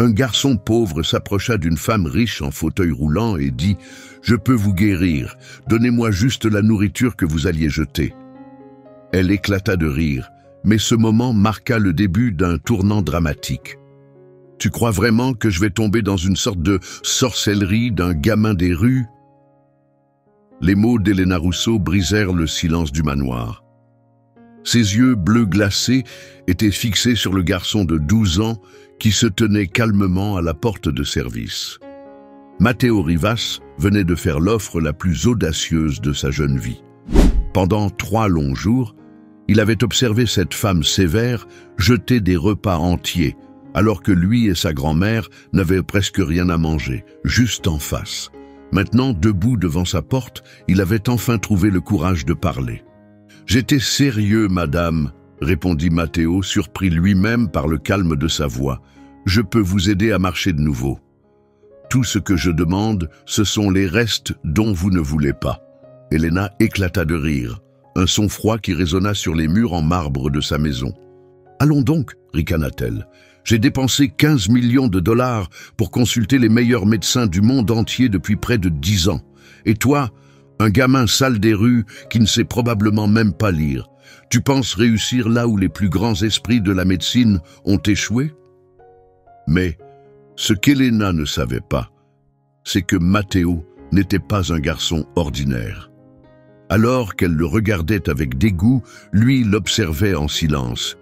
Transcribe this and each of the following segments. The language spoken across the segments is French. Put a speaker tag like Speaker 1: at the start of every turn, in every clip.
Speaker 1: Un garçon pauvre s'approcha d'une femme riche en fauteuil roulant et dit « Je peux vous guérir, donnez-moi juste la nourriture que vous alliez jeter. » Elle éclata de rire, mais ce moment marqua le début d'un tournant dramatique. « Tu crois vraiment que je vais tomber dans une sorte de sorcellerie d'un gamin des rues ?» Les mots d'Helena Rousseau brisèrent le silence du manoir. Ses yeux bleus glacés étaient fixés sur le garçon de 12 ans qui se tenait calmement à la porte de service. Matteo Rivas venait de faire l'offre la plus audacieuse de sa jeune vie. Pendant 3 longs jours, il avait observé cette femme sévère jeter des repas entiers, alors que lui et sa grand-mère n'avaient presque rien à manger, juste en face. Maintenant, debout devant sa porte, il avait enfin trouvé le courage de parler. « J'étais sérieux, madame », répondit Matteo, surpris lui-même par le calme de sa voix. « Je peux vous aider à marcher de nouveau. Tout ce que je demande, ce sont les restes dont vous ne voulez pas. » Helena éclata de rire, un son froid qui résonna sur les murs en marbre de sa maison. « Allons donc, ricana-t-elle. J'ai dépensé 15 millions de dollars pour consulter les meilleurs médecins du monde entier depuis près de 10 ans. Et toi, un gamin sale des rues qui ne sait probablement même pas lire, tu penses réussir là où les plus grands esprits de la médecine ont échoué? » Mais ce qu'Helena ne savait pas, c'est que Matteo n'était pas un garçon ordinaire. Alors qu'elle le regardait avec dégoût, lui l'observait en silence.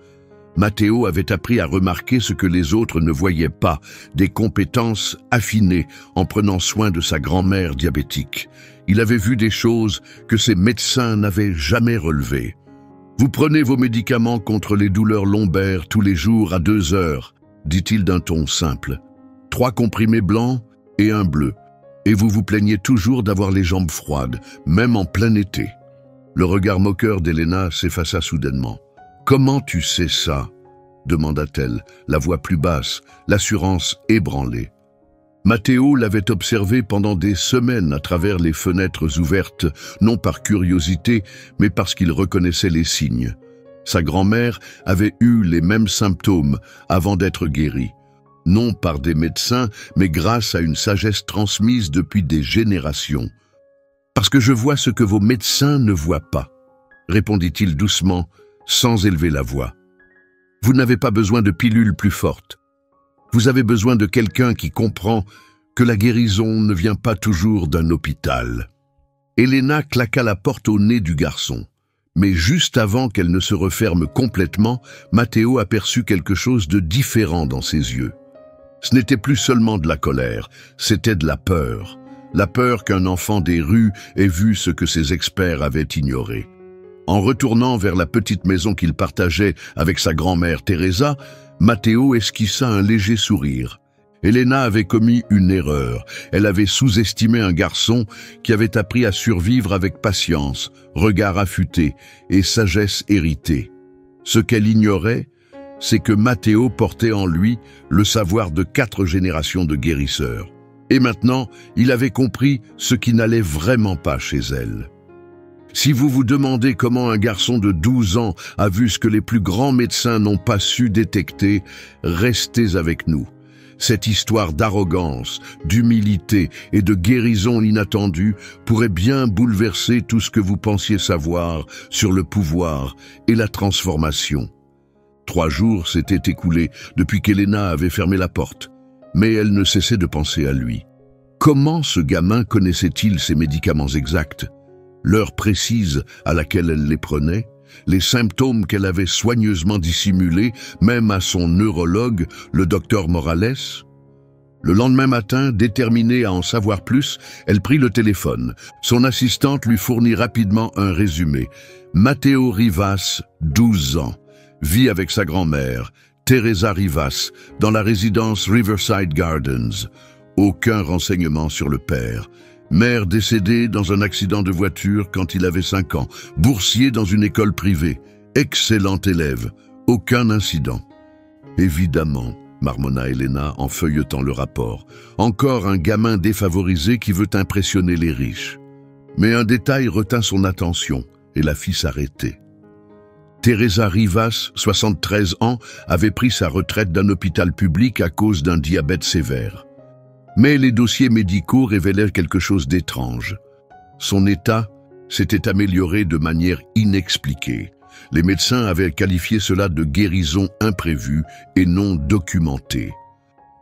Speaker 1: Matteo avait appris à remarquer ce que les autres ne voyaient pas, des compétences affinées en prenant soin de sa grand-mère diabétique. Il avait vu des choses que ses médecins n'avaient jamais relevées. « Vous prenez vos médicaments contre les douleurs lombaires tous les jours à 2 heures, dit-il d'un ton simple. 3 comprimés blancs et 1 bleu. Et vous vous plaignez toujours d'avoir les jambes froides, même en plein été. » Le regard moqueur d'Helena s'effaça soudainement. « Comment tu sais ça ?» demanda-t-elle, la voix plus basse, l'assurance ébranlée. Matteo l'avait observé pendant des semaines à travers les fenêtres ouvertes, non par curiosité, mais parce qu'il reconnaissait les signes. Sa grand-mère avait eu les mêmes symptômes avant d'être guérie. Non par des médecins, mais grâce à une sagesse transmise depuis des générations. « Parce que je vois ce que vos médecins ne voient pas », répondit-il doucement, sans élever la voix. « Vous n'avez pas besoin de pilules plus fortes. Vous avez besoin de quelqu'un qui comprend que la guérison ne vient pas toujours d'un hôpital. » Helena claqua la porte au nez du garçon. Mais juste avant qu'elle ne se referme complètement, Matteo aperçut quelque chose de différent dans ses yeux. Ce n'était plus seulement de la colère, c'était de la peur. La peur qu'un enfant des rues ait vu ce que ses experts avaient ignoré. En retournant vers la petite maison qu'il partageait avec sa grand-mère Teresa, Matteo esquissa un léger sourire. Helena avait commis une erreur. Elle avait sous-estimé un garçon qui avait appris à survivre avec patience, regard affûté et sagesse héritée. Ce qu'elle ignorait, c'est que Matteo portait en lui le savoir de 4 générations de guérisseurs. Et maintenant, il avait compris ce qui n'allait vraiment pas chez elle. Si vous vous demandez comment un garçon de 12 ans a vu ce que les plus grands médecins n'ont pas su détecter, restez avec nous. Cette histoire d'arrogance, d'humilité et de guérison inattendue pourrait bien bouleverser tout ce que vous pensiez savoir sur le pouvoir et la transformation. 3 jours s'étaient écoulés depuis qu'Helena avait fermé la porte, mais elle ne cessait de penser à lui. Comment ce gamin connaissait-il ses médicaments exacts? L'heure précise à laquelle elle les prenait, les symptômes qu'elle avait soigneusement dissimulés, même à son neurologue, le docteur Morales. Le lendemain matin, déterminée à en savoir plus, elle prit le téléphone. Son assistante lui fournit rapidement un résumé. Matteo Rivas, 12 ans, vit avec sa grand-mère, Teresa Rivas, dans la résidence Riverside Gardens. Aucun renseignement sur le père. Mère décédée dans un accident de voiture quand il avait 5 ans. Boursier dans une école privée. Excellent élève. Aucun incident. Évidemment, marmonna Helena en feuilletant le rapport. Encore un gamin défavorisé qui veut impressionner les riches. Mais un détail retint son attention et la fit s'arrêter. Teresa Rivas, 73 ans, avait pris sa retraite d'un hôpital public à cause d'un diabète sévère. Mais les dossiers médicaux révélaient quelque chose d'étrange. Son état s'était amélioré de manière inexpliquée. Les médecins avaient qualifié cela de guérison imprévue et non documentée.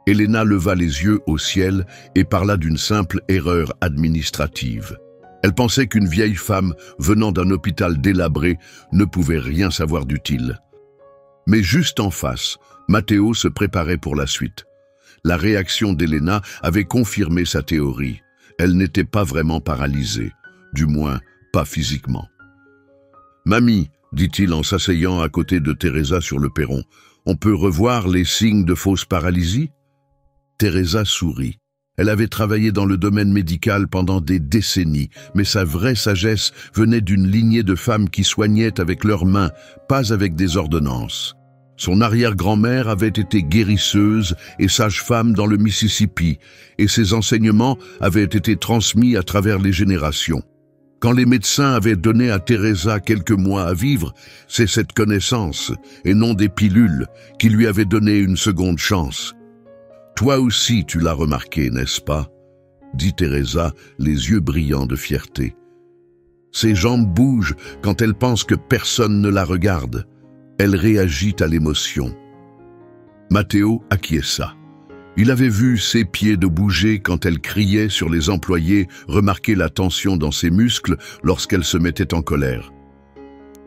Speaker 1: Elena leva les yeux au ciel et parla d'une simple erreur administrative. Elle pensait qu'une vieille femme venant d'un hôpital délabré ne pouvait rien savoir d'utile. Mais juste en face, Matteo se préparait pour la suite. La réaction d'Elena avait confirmé sa théorie. Elle n'était pas vraiment paralysée, du moins pas physiquement. « Mamie, dit-il en s'asseyant à côté de Teresa sur le perron, on peut revoir les signes de fausse paralysie ?» Teresa sourit. Elle avait travaillé dans le domaine médical pendant des décennies, mais sa vraie sagesse venait d'une lignée de femmes qui soignaient avec leurs mains, pas avec des ordonnances. Son arrière-grand-mère avait été guérisseuse et sage-femme dans le Mississippi, et ses enseignements avaient été transmis à travers les générations. Quand les médecins avaient donné à Teresa quelques mois à vivre, c'est cette connaissance, et non des pilules, qui lui avait donné une seconde chance. « Toi aussi tu l'as remarqué, n'est-ce pas ?» dit Teresa, les yeux brillants de fierté. Ses jambes bougent quand elle pense que personne ne la regarde. Elle réagit à l'émotion. Matteo acquiesça. Il avait vu ses pieds de bouger quand elle criait sur les employés, remarquer la tension dans ses muscles lorsqu'elle se mettait en colère.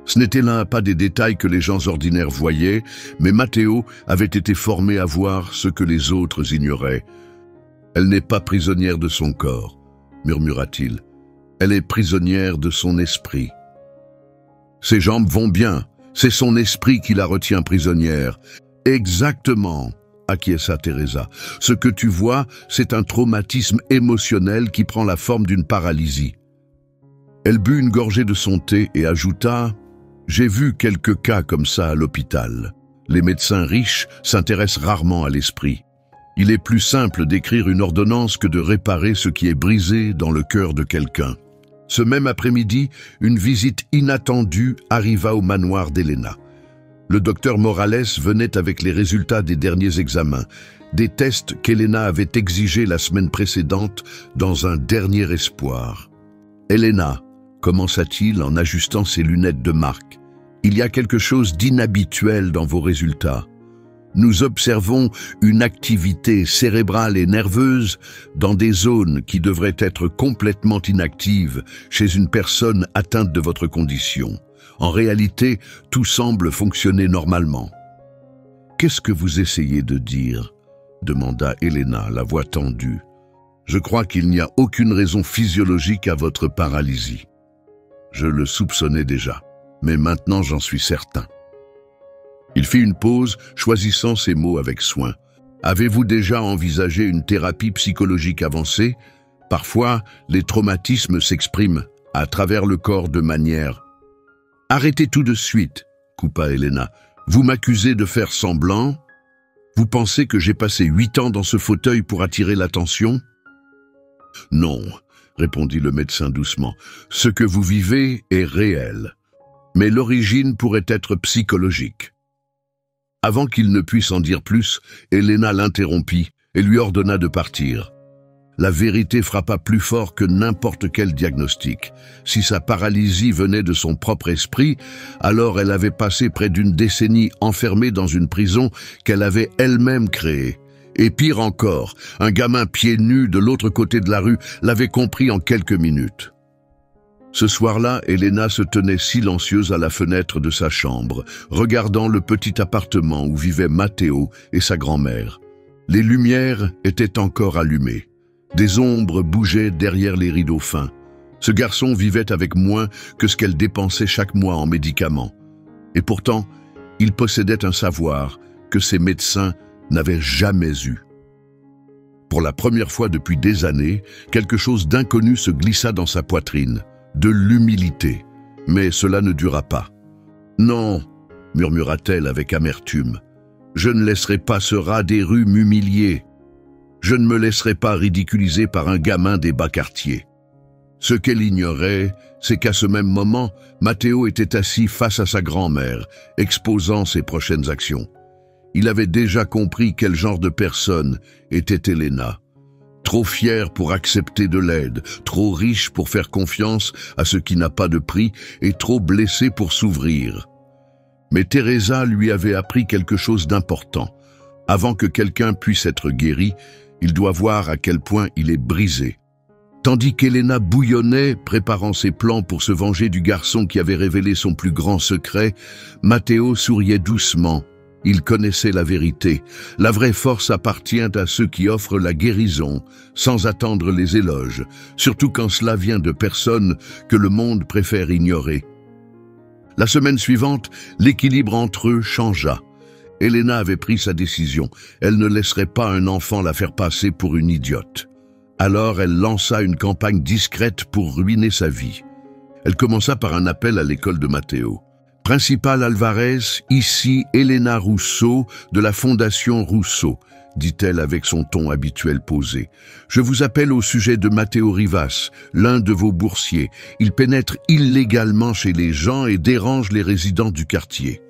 Speaker 1: Ce n'était là pas des détails que les gens ordinaires voyaient, mais Matteo avait été formé à voir ce que les autres ignoraient. « Elle n'est pas prisonnière de son corps, » murmura-t-il. « Elle est prisonnière de son esprit. » Ses jambes vont bien, c'est son esprit qui la retient prisonnière. « Exactement, » acquiesça Teresa. « Ce que tu vois, c'est un traumatisme émotionnel qui prend la forme d'une paralysie. » Elle but une gorgée de son thé et ajouta « J'ai vu quelques cas comme ça à l'hôpital. Les médecins riches s'intéressent rarement à l'esprit. Il est plus simple d'écrire une ordonnance que de réparer ce qui est brisé dans le cœur de quelqu'un. » Ce même après-midi, une visite inattendue arriva au manoir d'Elena. Le docteur Morales venait avec les résultats des derniers examens, des tests qu'Elena avait exigés la semaine précédente dans un dernier espoir. « Elena, » commença-t-il en ajustant ses lunettes de marque, « il y a quelque chose d'inhabituel dans vos résultats. Nous observons une activité cérébrale et nerveuse dans des zones qui devraient être complètement inactives chez une personne atteinte de votre condition. En réalité, tout semble fonctionner normalement. »« Qu'est-ce que vous essayez de dire ?» demanda Elena, la voix tendue. « Je crois qu'il n'y a aucune raison physiologique à votre paralysie. » Je le soupçonnais déjà, mais maintenant j'en suis certain. Il fit une pause, choisissant ses mots avec soin. « Avez-vous déjà envisagé une thérapie psychologique avancée? Parfois, les traumatismes s'expriment à travers le corps de manière... » « Arrêtez tout de suite, » coupa Elena. « Vous m'accusez de faire semblant? Vous pensez que j'ai passé 8 ans dans ce fauteuil pour attirer l'attention? » ?»« Non, » répondit le médecin doucement. « Ce que vous vivez est réel, mais l'origine pourrait être psychologique. » Avant qu'il ne puisse en dire plus, Elena l'interrompit et lui ordonna de partir. La vérité frappa plus fort que n'importe quel diagnostic. Si sa paralysie venait de son propre esprit, alors elle avait passé près d'une décennie enfermée dans une prison qu'elle avait elle-même créée. Et pire encore, un gamin pieds nus de l'autre côté de la rue l'avait compris en quelques minutes. Ce soir-là, Elena se tenait silencieuse à la fenêtre de sa chambre, regardant le petit appartement où vivaient Matteo et sa grand-mère. Les lumières étaient encore allumées. Des ombres bougeaient derrière les rideaux fins. Ce garçon vivait avec moins que ce qu'elle dépensait chaque mois en médicaments. Et pourtant, il possédait un savoir que ses médecins n'avaient jamais eu. Pour la première fois depuis des années, quelque chose d'inconnu se glissa dans sa poitrine, de l'humilité. Mais cela ne dura pas. « Non, » murmura-t-elle avec amertume, « je ne laisserai pas ce rat des rues m'humilier. Je ne me laisserai pas ridiculiser par un gamin des bas quartiers. » Ce qu'elle ignorait, c'est qu'à ce même moment, Matteo était assis face à sa grand-mère, exposant ses prochaines actions. Il avait déjà compris quel genre de personne était Elena. Trop fière pour accepter de l'aide, trop riche pour faire confiance à ce qui n'a pas de prix et trop blessée pour s'ouvrir. Mais Teresa lui avait appris quelque chose d'important. Avant que quelqu'un puisse être guéri, il doit voir à quel point il est brisé. Tandis qu'Elena bouillonnait, préparant ses plans pour se venger du garçon qui avait révélé son plus grand secret, Matteo souriait doucement. Il connaissait la vérité. La vraie force appartient à ceux qui offrent la guérison, sans attendre les éloges, surtout quand cela vient de personnes que le monde préfère ignorer. La semaine suivante, l'équilibre entre eux changea. Elena avait pris sa décision. Elle ne laisserait pas un enfant la faire passer pour une idiote. Alors elle lança une campagne discrète pour ruiner sa vie. Elle commença par un appel à l'école de Matteo. « Principal Alvarez, ici Elena Rousseau de la Fondation Rousseau », dit-elle avec son ton habituel posé. « Je vous appelle au sujet de Matteo Rivas, l'un de vos boursiers. Il pénètre illégalement chez les gens et dérange les résidents du quartier. »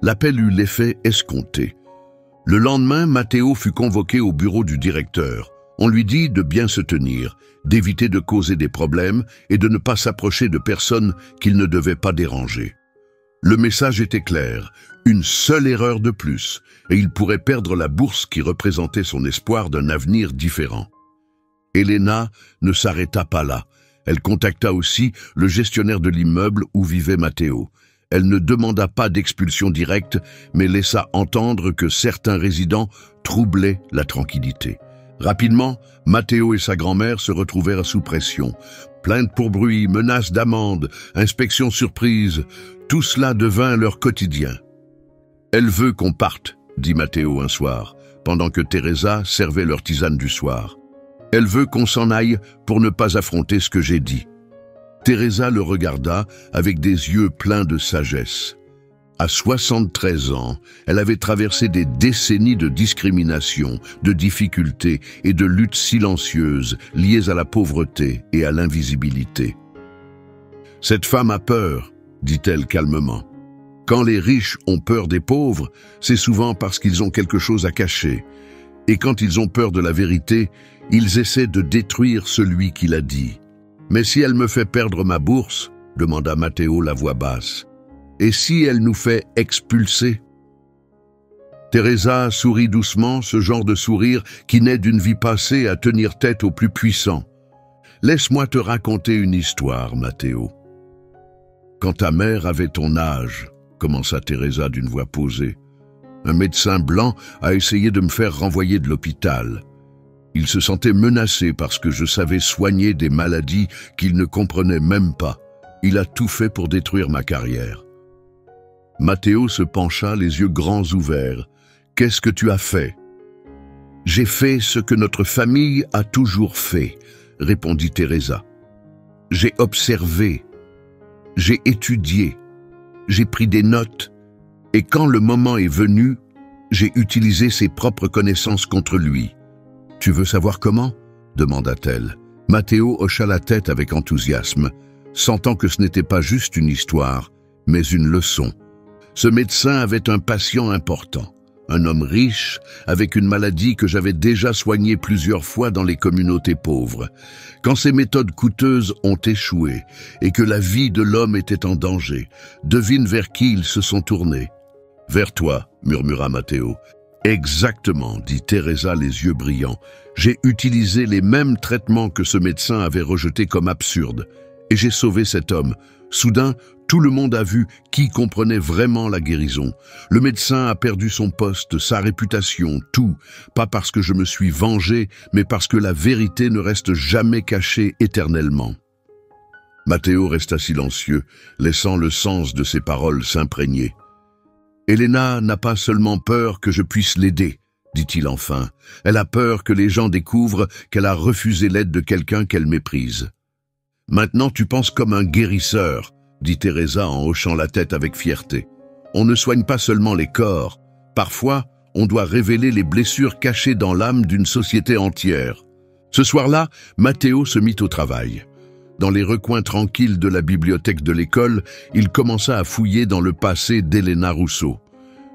Speaker 1: L'appel eut l'effet escompté. Le lendemain, Matteo fut convoqué au bureau du directeur. On lui dit de bien se tenir, d'éviter de causer des problèmes et de ne pas s'approcher de personnes qu'il ne devait pas déranger. Le message était clair, une seule erreur de plus, et il pourrait perdre la bourse qui représentait son espoir d'un avenir différent. Elena ne s'arrêta pas là. Elle contacta aussi le gestionnaire de l'immeuble où vivait Matteo. Elle ne demanda pas d'expulsion directe, mais laissa entendre que certains résidents troublaient la tranquillité. Rapidement, Matteo et sa grand-mère se retrouvèrent sous pression. Plaintes pour bruit, menaces d'amende, inspection surprise, tout cela devint leur quotidien. « Elle veut qu'on parte », dit Matteo un soir, pendant que Teresa servait leur tisane du soir. « Elle veut qu'on s'en aille pour ne pas affronter ce que j'ai dit. » Teresa le regarda avec des yeux pleins de sagesse. À 73 ans, elle avait traversé des décennies de discrimination, de difficultés et de luttes silencieuses liées à la pauvreté et à l'invisibilité. « Cette femme a peur, » dit-elle calmement. « Quand les riches ont peur des pauvres, c'est souvent parce qu'ils ont quelque chose à cacher. Et quand ils ont peur de la vérité, ils essaient de détruire celui qui l'a dit. » « Mais si elle me fait perdre ma bourse, » demanda Matteo la voix basse, « et si elle nous fait expulser ?» Teresa sourit doucement, ce genre de sourire qui naît d'une vie passée à tenir tête aux plus puissants. « Laisse-moi te raconter une histoire, Matteo. »« Quand ta mère avait ton âge, » commença Teresa d'une voix posée, « un médecin blanc a essayé de me faire renvoyer de l'hôpital. Il se sentait menacé parce que je savais soigner des maladies qu'il ne comprenait même pas. Il a tout fait pour détruire ma carrière. » Matteo se pencha, les yeux grands ouverts. « Qu'est-ce que tu as fait ?»« J'ai fait ce que notre famille a toujours fait, » répondit Teresa. « J'ai observé, j'ai étudié, j'ai pris des notes, et quand le moment est venu, j'ai utilisé ses propres connaissances contre lui. » « Tu veux savoir comment ?» demanda-t-elle. Matteo hocha la tête avec enthousiasme, sentant que ce n'était pas juste une histoire, mais une leçon. Ce médecin avait un patient important, un homme riche, avec une maladie que j'avais déjà soignée plusieurs fois dans les communautés pauvres. Quand ces méthodes coûteuses ont échoué et que la vie de l'homme était en danger, devine vers qui ils se sont tournés. « Vers toi », murmura Matteo. « Exactement, » dit Teresa les yeux brillants. « J'ai utilisé les mêmes traitements que ce médecin avait rejetés comme absurdes. Et j'ai sauvé cet homme. Soudain, tout le monde a vu qui comprenait vraiment la guérison. Le médecin a perdu son poste, sa réputation, tout. Pas parce que je me suis vengé, mais parce que la vérité ne reste jamais cachée éternellement. » Matteo resta silencieux, laissant le sens de ses paroles s'imprégner. Elena n'a pas seulement peur que je puisse l'aider, dit-il enfin. Elle a peur que les gens découvrent qu'elle a refusé l'aide de quelqu'un qu'elle méprise. Maintenant tu penses comme un guérisseur, dit Teresa en hochant la tête avec fierté. On ne soigne pas seulement les corps. Parfois, on doit révéler les blessures cachées dans l'âme d'une société entière. Ce soir-là, Matteo se mit au travail. Dans les recoins tranquilles de la bibliothèque de l'école, il commença à fouiller dans le passé d'Helena Rousseau.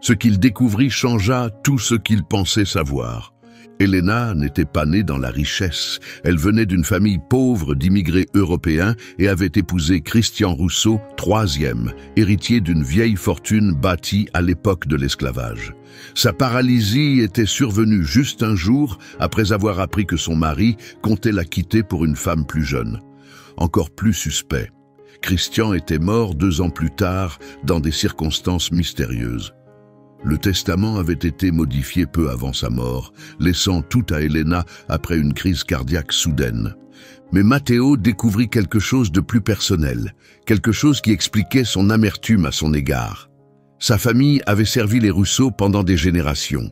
Speaker 1: Ce qu'il découvrit changea tout ce qu'il pensait savoir. Helena n'était pas née dans la richesse. Elle venait d'une famille pauvre d'immigrés européens et avait épousé Christian Rousseau, troisième, héritier d'une vieille fortune bâtie à l'époque de l'esclavage. Sa paralysie était survenue juste un jour après avoir appris que son mari comptait la quitter pour une femme plus jeune. Encore plus suspect, Christian était mort 2 ans plus tard dans des circonstances mystérieuses. Le testament avait été modifié peu avant sa mort, laissant tout à Helena après une crise cardiaque soudaine. Mais Matteo découvrit quelque chose de plus personnel, quelque chose qui expliquait son amertume à son égard. Sa famille avait servi les Rousseau pendant des générations.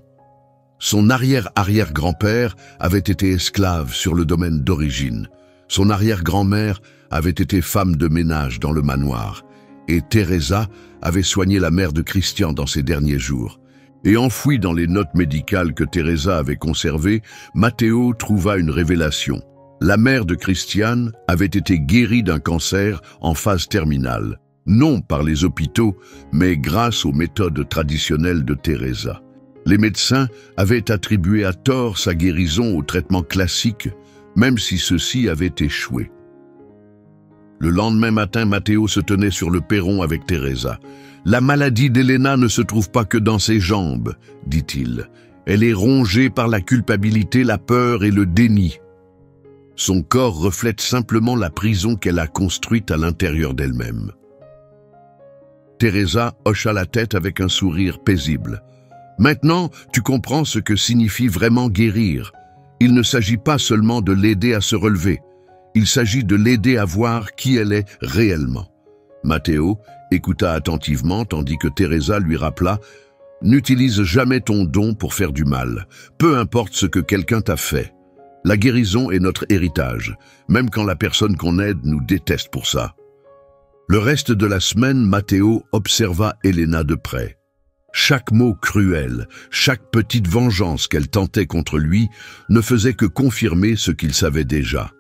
Speaker 1: Son arrière-arrière-grand-père avait été esclave sur le domaine d'origine. Son arrière-grand-mère avait été femme de ménage dans le manoir. Et Teresa avait soigné la mère de Christian dans ses derniers jours. Et enfoui dans les notes médicales que Teresa avait conservées, Matteo trouva une révélation. La mère de Christian avait été guérie d'un cancer en phase terminale, non par les hôpitaux, mais grâce aux méthodes traditionnelles de Teresa. Les médecins avaient attribué à tort sa guérison au traitement classique, même si ceux-ci avaient échoué. Le lendemain matin, Matteo se tenait sur le perron avec Teresa. « La maladie d'Helena ne se trouve pas que dans ses jambes, dit-il. Elle est rongée par la culpabilité, la peur et le déni. Son corps reflète simplement la prison qu'elle a construite à l'intérieur d'elle-même. » Teresa hocha la tête avec un sourire paisible. « Maintenant, tu comprends ce que signifie vraiment guérir. Il ne s'agit pas seulement de l'aider à se relever. Il s'agit de l'aider à voir qui elle est réellement. » Matteo écouta attentivement tandis que Teresa lui rappela « N'utilise jamais ton don pour faire du mal, peu importe ce que quelqu'un t'a fait. La guérison est notre héritage, même quand la personne qu'on aide nous déteste pour ça. » Le reste de la semaine, Matteo observa Helena de près. Chaque mot cruel, chaque petite vengeance qu'elle tentait contre lui ne faisait que confirmer ce qu'il savait déjà.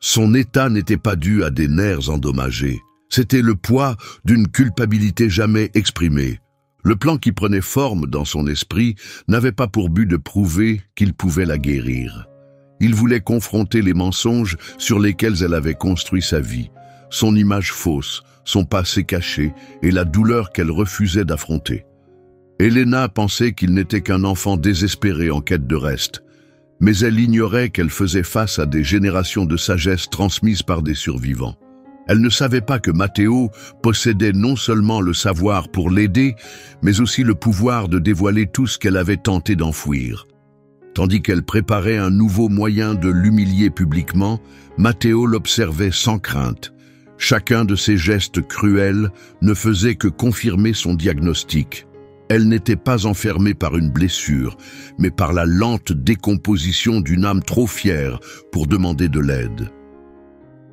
Speaker 1: Son état n'était pas dû à des nerfs endommagés. C'était le poids d'une culpabilité jamais exprimée. Le plan qui prenait forme dans son esprit n'avait pas pour but de prouver qu'il pouvait la guérir. Il voulait confronter les mensonges sur lesquels elle avait construit sa vie, son image fausse, son passé caché et la douleur qu'elle refusait d'affronter. Helena pensait qu'il n'était qu'un enfant désespéré en quête de reste, mais elle ignorait qu'elle faisait face à des générations de sagesse transmises par des survivants. Elle ne savait pas que Matteo possédait non seulement le savoir pour l'aider, mais aussi le pouvoir de dévoiler tout ce qu'elle avait tenté d'enfouir. Tandis qu'elle préparait un nouveau moyen de l'humilier publiquement, Matteo l'observait sans crainte. Chacun de ses gestes cruels ne faisait que confirmer son diagnostic. Elle n'était pas enfermée par une blessure, mais par la lente décomposition d'une âme trop fière pour demander de l'aide.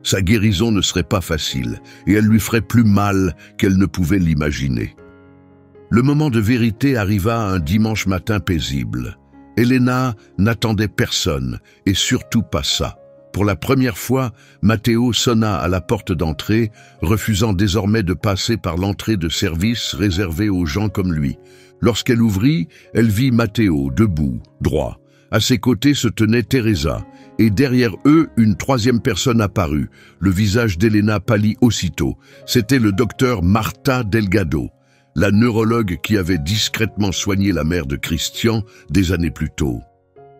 Speaker 1: Sa guérison ne serait pas facile, et elle lui ferait plus mal qu'elle ne pouvait l'imaginer. Le moment de vérité arriva un dimanche matin paisible. Helena n'attendait personne, et surtout pas ça. Pour la première fois, Matteo sonna à la porte d'entrée, refusant désormais de passer par l'entrée de service réservée aux gens comme lui. Lorsqu'elle ouvrit, elle vit Matteo debout, droit. À ses côtés se tenait Teresa, et derrière eux, une troisième personne apparut. Le visage d'Helena pâlit aussitôt. C'était le docteur Marta Delgado, la neurologue qui avait discrètement soigné la mère de Christian des années plus tôt.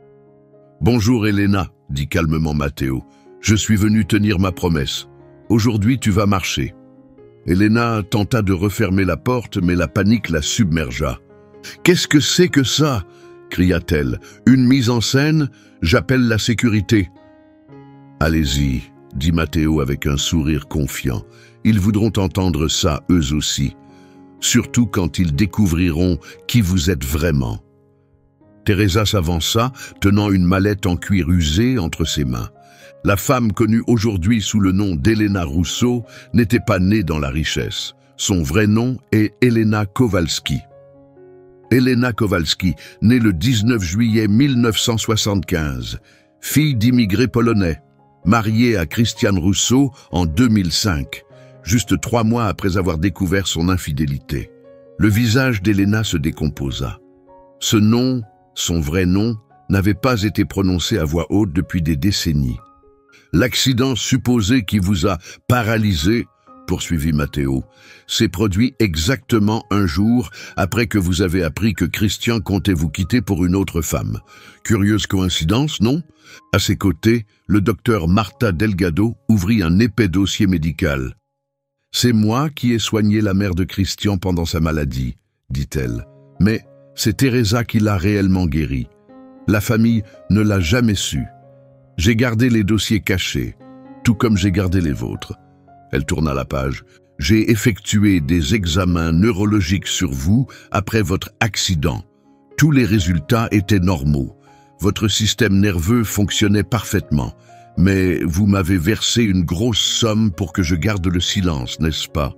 Speaker 1: « Bonjour Helena, » dit calmement Matteo. « Je suis venu tenir ma promesse. Aujourd'hui, tu vas marcher. » Helena tenta de refermer la porte, mais la panique la submergea. « Qu'est-ce que c'est que ça ?» cria-t-elle. « Une mise en scène? J'appelle la sécurité. »« Allez-y, » dit Matteo avec un sourire confiant. « Ils voudront entendre ça, eux aussi. Surtout quand ils découvriront qui vous êtes vraiment. » Teresa s'avança, tenant une mallette en cuir usé entre ses mains. La femme connue aujourd'hui sous le nom d'Helena Rousseau n'était pas née dans la richesse. Son vrai nom est Helena Kowalski. Helena Kowalski, née le 19 juillet 1975, fille d'immigrés polonais. mariée à Christian Rousseau en 2005, juste 3 mois après avoir découvert son infidélité. Le visage d'Elena se décomposa. Ce nom, son vrai nom, n'avait pas été prononcé à voix haute depuis des décennies. L'accident supposé qui vous a paralysé, poursuivit Matteo, s'est produit exactement un jour après que vous avez appris que Christian comptait vous quitter pour une autre femme. Curieuse coïncidence, non? À ses côtés, le docteur Marta Delgado ouvrit un épais dossier médical. « C'est moi qui ai soigné la mère de Christian pendant sa maladie, dit-elle. Mais c'est Teresa qui l'a réellement guéri. La famille ne l'a jamais su. J'ai gardé les dossiers cachés, tout comme j'ai gardé les vôtres. » Elle tourna la page. « J'ai effectué des examens neurologiques sur vous après votre accident. Tous les résultats étaient normaux. Votre système nerveux fonctionnait parfaitement. Mais vous m'avez versé une grosse somme pour que je garde le silence, n'est-ce pas?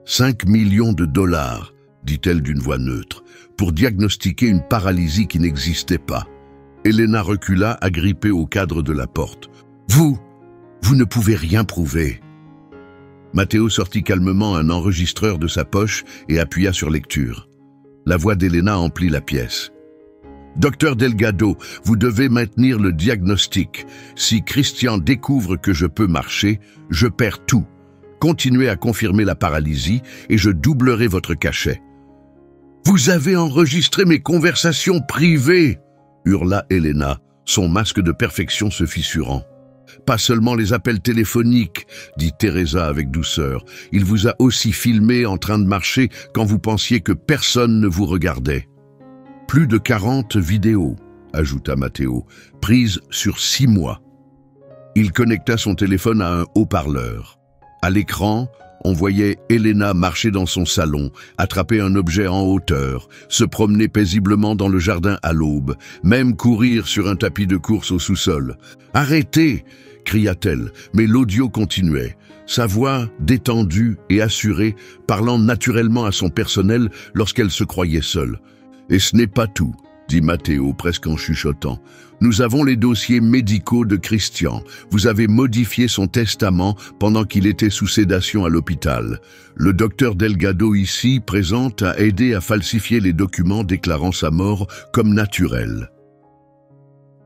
Speaker 1: 5 millions de dollars, dit-elle d'une voix neutre, pour diagnostiquer une paralysie qui n'existait pas. » Elena recula, agrippée au cadre de la porte. « Vous ne pouvez rien prouver. » Matteo sortit calmement un enregistreur de sa poche et appuya sur lecture. La voix d'Elena emplit la pièce. « Docteur Delgado, vous devez maintenir le diagnostic. Si Christian découvre que je peux marcher, je perds tout. Continuez à confirmer la paralysie et je doublerai votre cachet. »« Vous avez enregistré mes conversations privées !» hurla Elena, son masque de perfection se fissurant. « Pas seulement les appels téléphoniques, dit Teresa avec douceur. Il vous a aussi filmé en train de marcher quand vous pensiez que personne ne vous regardait. » Plus de 40 vidéos, ajouta Matteo, prises sur 6 mois. Il connecta son téléphone à un haut-parleur. À l'écran, on voyait Elena marcher dans son salon, attraper un objet en hauteur, se promener paisiblement dans le jardin à l'aube, même courir sur un tapis de course au sous-sol. « Arrêtez !» cria-t-elle, mais l'audio continuait, sa voix détendue et assurée, parlant naturellement à son personnel lorsqu'elle se croyait seule. « Et ce n'est pas tout, » dit Matteo presque en chuchotant. « Nous avons les dossiers médicaux de Christian. Vous avez modifié son testament pendant qu'il était sous sédation à l'hôpital. Le docteur Delgado ici, présente, a aidé à falsifier les documents déclarant sa mort comme naturelle. »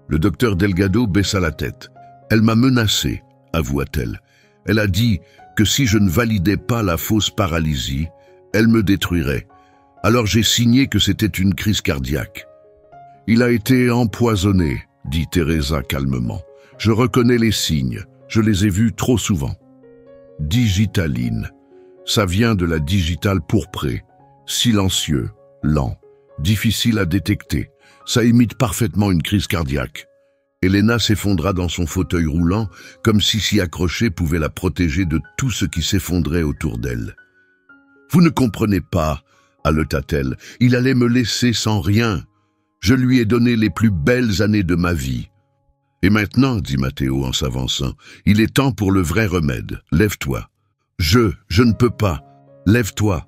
Speaker 1: Le docteur Delgado baissa la tête. « Elle m'a menacé, avoua-t-elle. Elle a dit que si je ne validais pas la fausse paralysie, elle me détruirait. Alors j'ai signé que c'était une crise cardiaque. » « Il a été empoisonné, » dit Teresa calmement. « Je reconnais les signes, je les ai vus trop souvent. »« Digitaline. Ça vient de la digitale pourprée. Silencieux, lent, difficile à détecter. Ça imite parfaitement une crise cardiaque. » Elena s'effondra dans son fauteuil roulant, comme si s'y accrocher pouvait la protéger de tout ce qui s'effondrait autour d'elle. « Vous ne comprenez pas, » haleta-t-elle. « Il allait me laisser sans rien. Je lui ai donné les plus belles années de ma vie. »« Et maintenant, » dit Matteo en s'avançant, « il est temps pour le vrai remède. Lève-toi. »« Je ne peux pas. Lève-toi. »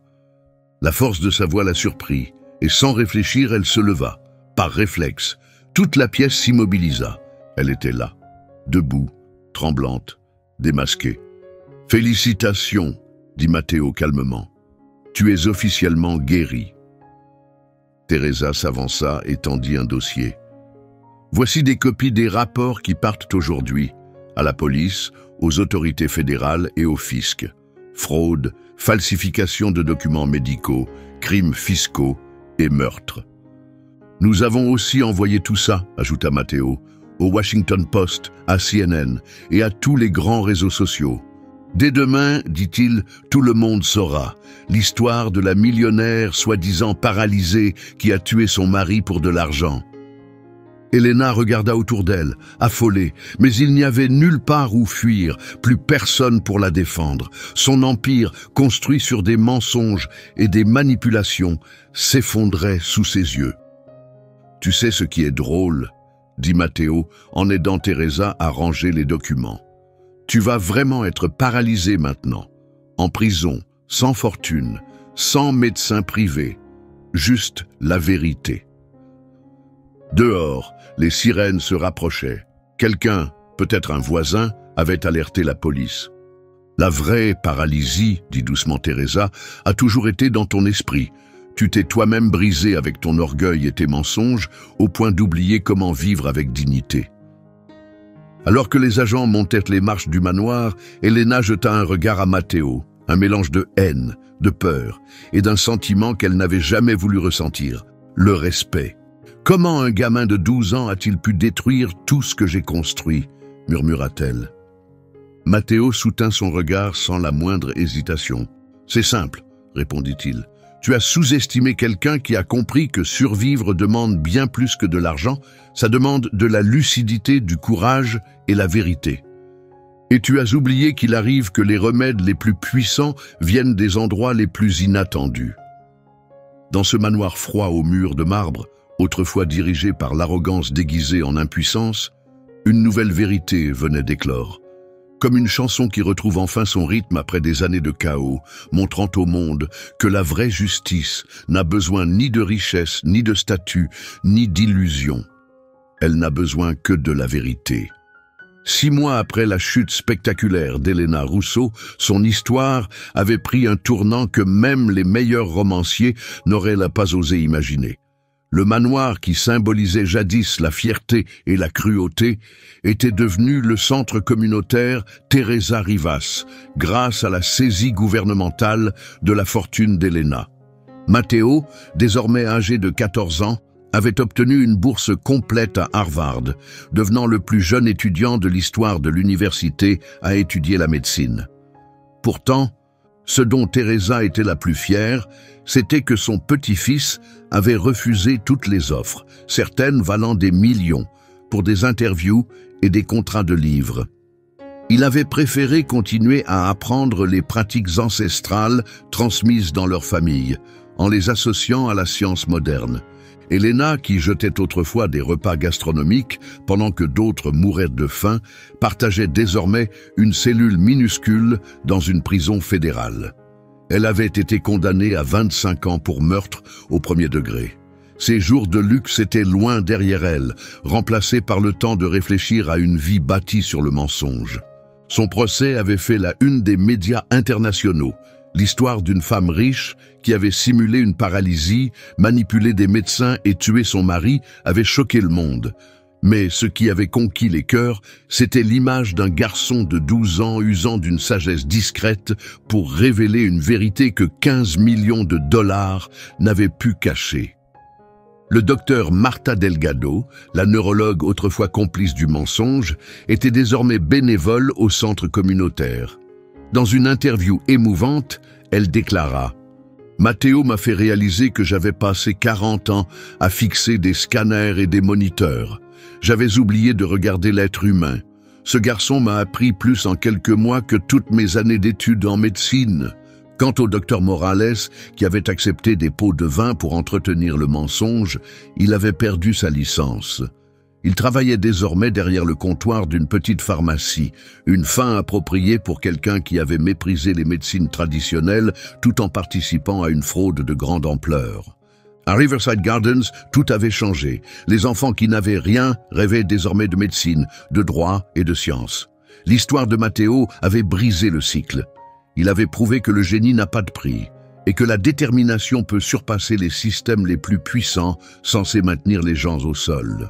Speaker 1: La force de sa voix la surprit, et sans réfléchir, elle se leva. Par réflexe, toute la pièce s'immobilisa. Elle était là, debout, tremblante, démasquée. « Félicitations, » dit Matteo calmement. « Tu es officiellement guérie. » Teresa s'avança et tendit un dossier. « Voici des copies des rapports qui partent aujourd'hui, à la police, aux autorités fédérales et au fisc. Fraude, falsification de documents médicaux, crimes fiscaux et meurtres. » « Nous avons aussi envoyé tout ça, » ajouta Matteo, « au Washington Post, à CNN et à tous les grands réseaux sociaux. Dès demain, dit-il, tout le monde saura l'histoire de la millionnaire soi-disant paralysée qui a tué son mari pour de l'argent. » Elena regarda autour d'elle, affolée, mais il n'y avait nulle part où fuir, plus personne pour la défendre. Son empire, construit sur des mensonges et des manipulations, s'effondrait sous ses yeux. « Tu sais ce qui est drôle, » dit Matteo en aidant Teresa à ranger les documents. « Tu vas vraiment être paralysée maintenant, en prison, sans fortune, sans médecin privé, juste la vérité. » Dehors, les sirènes se rapprochaient. Quelqu'un, Peut-être un voisin avait alerté la police. La vraie paralysie, dit doucement Teresa, a toujours été dans ton esprit. Tu t'es toi-même brisé avec ton orgueil et tes mensonges au point d'oublier comment vivre avec dignité. Alors que les agents montaient les marches du manoir, Elena jeta un regard à Matteo, un mélange de haine, de peur et d'un sentiment qu'elle n'avait jamais voulu ressentir, le respect. « Comment un gamin de 12 ans a-t-il pu détruire tout ce que j'ai construit ?» murmura-t-elle. Matteo soutint son regard sans la moindre hésitation. « C'est simple, » répondit-il. « Tu as sous-estimé quelqu'un qui a compris que survivre demande bien plus que de l'argent, ça demande de la lucidité, du courage et la vérité. Et tu as oublié qu'il arrive que les remèdes les plus puissants viennent des endroits les plus inattendus. » Dans ce manoir froid aux murs de marbre, autrefois dirigé par l'arrogance déguisée en impuissance, une nouvelle vérité venait d'éclore. Comme une chanson qui retrouve enfin son rythme après des années de chaos, montrant au monde que la vraie justice n'a besoin ni de richesse, ni de statut, ni d'illusion. Elle n'a besoin que de la vérité. 6 mois après la chute spectaculaire d'Elena Russo, son histoire avait pris un tournant que même les meilleurs romanciers n'auraient pas osé imaginer. Le manoir qui symbolisait jadis la fierté et la cruauté était devenu le centre communautaire Teresa Rivas, grâce à la saisie gouvernementale de la fortune d'Elena. Matteo, désormais âgé de 14 ans, avait obtenu une bourse complète à Harvard, devenant le plus jeune étudiant de l'histoire de l'université à étudier la médecine. Pourtant, ce dont Teresa était la plus fière, c'était que son petit-fils avait refusé toutes les offres, certaines valant des millions, pour des interviews et des contrats de livres. Il avait préféré continuer à apprendre les pratiques ancestrales transmises dans leur famille, en les associant à la science moderne. Elena, qui jetait autrefois des repas gastronomiques pendant que d'autres mouraient de faim, partageait désormais une cellule minuscule dans une prison fédérale. Elle avait été condamnée à 25 ans pour meurtre au premier degré. Ses jours de luxe étaient loin derrière elle, remplacés par le temps de réfléchir à une vie bâtie sur le mensonge. Son procès avait fait la une des médias internationaux. L'histoire d'une femme riche qui avait simulé une paralysie, manipulé des médecins et tué son mari avait choqué le monde. Mais ce qui avait conquis les cœurs, c'était l'image d'un garçon de 12 ans usant d'une sagesse discrète pour révéler une vérité que 15 millions de dollars n'avaient pu cacher. Le docteur Marta Delgado, la neurologue autrefois complice du mensonge, était désormais bénévole au centre communautaire. Dans une interview émouvante, elle déclara « Matteo m'a fait réaliser que j'avais passé 40 ans à fixer des scanners et des moniteurs. J'avais oublié de regarder l'être humain. Ce garçon m'a appris plus en quelques mois que toutes mes années d'études en médecine. » Quant au docteur Morales, qui avait accepté des pots de vin pour entretenir le mensonge, il avait perdu sa licence. Il travaillait désormais derrière le comptoir d'une petite pharmacie, une fin appropriée pour quelqu'un qui avait méprisé les médecines traditionnelles tout en participant à une fraude de grande ampleur. À Riverside Gardens, tout avait changé. Les enfants qui n'avaient rien rêvaient désormais de médecine, de droit et de science. L'histoire de Matteo avait brisé le cycle. Il avait prouvé que le génie n'a pas de prix et que la détermination peut surpasser les systèmes les plus puissants censés maintenir les gens au sol.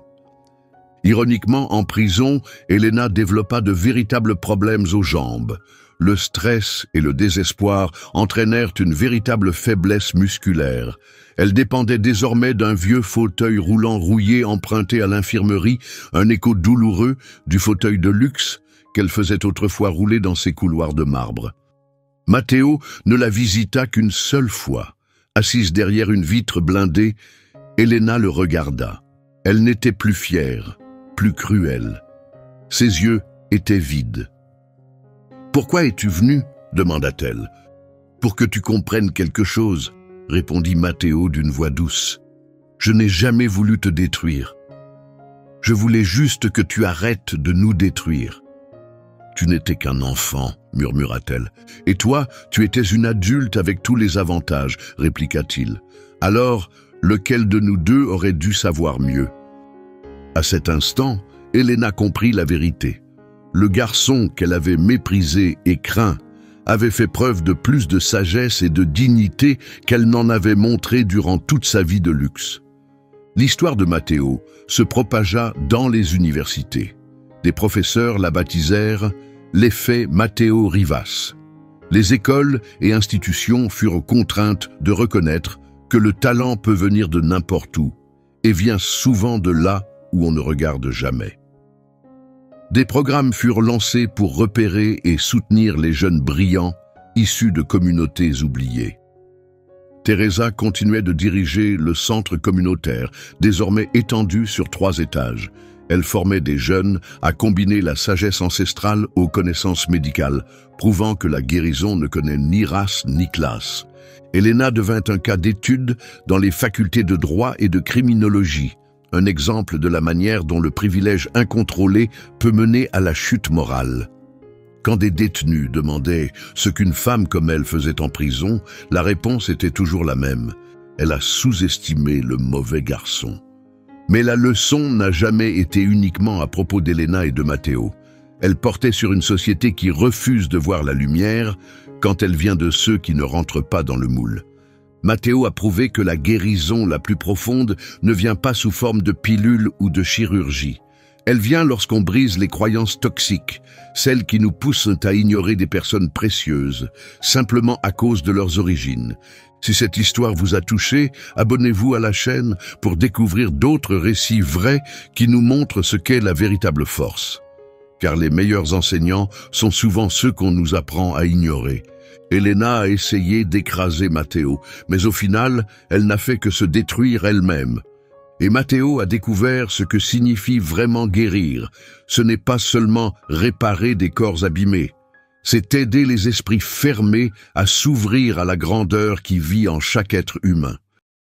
Speaker 1: Ironiquement, en prison, Elena développa de véritables problèmes aux jambes. Le stress et le désespoir entraînèrent une véritable faiblesse musculaire. Elle dépendait désormais d'un vieux fauteuil roulant rouillé emprunté à l'infirmerie, un écho douloureux du fauteuil de luxe qu'elle faisait autrefois rouler dans ses couloirs de marbre. Matteo ne la visita qu'une seule fois. Assise derrière une vitre blindée, Elena le regarda. Elle n'était plus fière, plus cruelle. Ses yeux étaient vides. « Pourquoi es-tu venu ?» demanda-t-elle. « Pour que tu comprennes quelque chose, » répondit Matteo d'une voix douce. « Je n'ai jamais voulu te détruire. Je voulais juste que tu arrêtes de nous détruire. » « Tu n'étais qu'un enfant, » murmura-t-elle. « Et toi, tu étais une adulte avec tous les avantages, » répliqua-t-il. « Alors, lequel de nous deux aurait dû savoir mieux ?» À cet instant, Elena comprit la vérité. Le garçon qu'elle avait méprisé et craint avait fait preuve de plus de sagesse et de dignité qu'elle n'en avait montré durant toute sa vie de luxe. L'histoire de Matteo se propagea dans les universités. Des professeurs la baptisèrent l'effet Matteo Rivas. Les écoles et institutions furent contraintes de reconnaître que le talent peut venir de n'importe où et vient souvent de là où on ne regarde jamais. Des programmes furent lancés pour repérer et soutenir les jeunes brillants issus de communautés oubliées. Teresa continuait de diriger le centre communautaire, désormais étendu sur 3 étages. Elle formait des jeunes à combiner la sagesse ancestrale aux connaissances médicales, prouvant que la guérison ne connaît ni race ni classe. Elena devint un cas d'étude dans les facultés de droit et de criminologie, un exemple de la manière dont le privilège incontrôlé peut mener à la chute morale. Quand des détenus demandaient ce qu'une femme comme elle faisait en prison, la réponse était toujours la même. Elle a sous-estimé le mauvais garçon. Mais la leçon n'a jamais été uniquement à propos d'Elena et de Matteo. Elle portait sur une société qui refuse de voir la lumière quand elle vient de ceux qui ne rentrent pas dans le moule. Matteo a prouvé que la guérison la plus profonde ne vient pas sous forme de pilules ou de chirurgie. Elle vient lorsqu'on brise les croyances toxiques, celles qui nous poussent à ignorer des personnes précieuses, simplement à cause de leurs origines. Si cette histoire vous a touché, abonnez-vous à la chaîne pour découvrir d'autres récits vrais qui nous montrent ce qu'est la véritable force. Car les meilleurs enseignants sont souvent ceux qu'on nous apprend à ignorer. Elena a essayé d'écraser Matteo, mais au final, elle n'a fait que se détruire elle-même. Et Matteo a découvert ce que signifie vraiment guérir. Ce n'est pas seulement réparer des corps abîmés. C'est aider les esprits fermés à s'ouvrir à la grandeur qui vit en chaque être humain.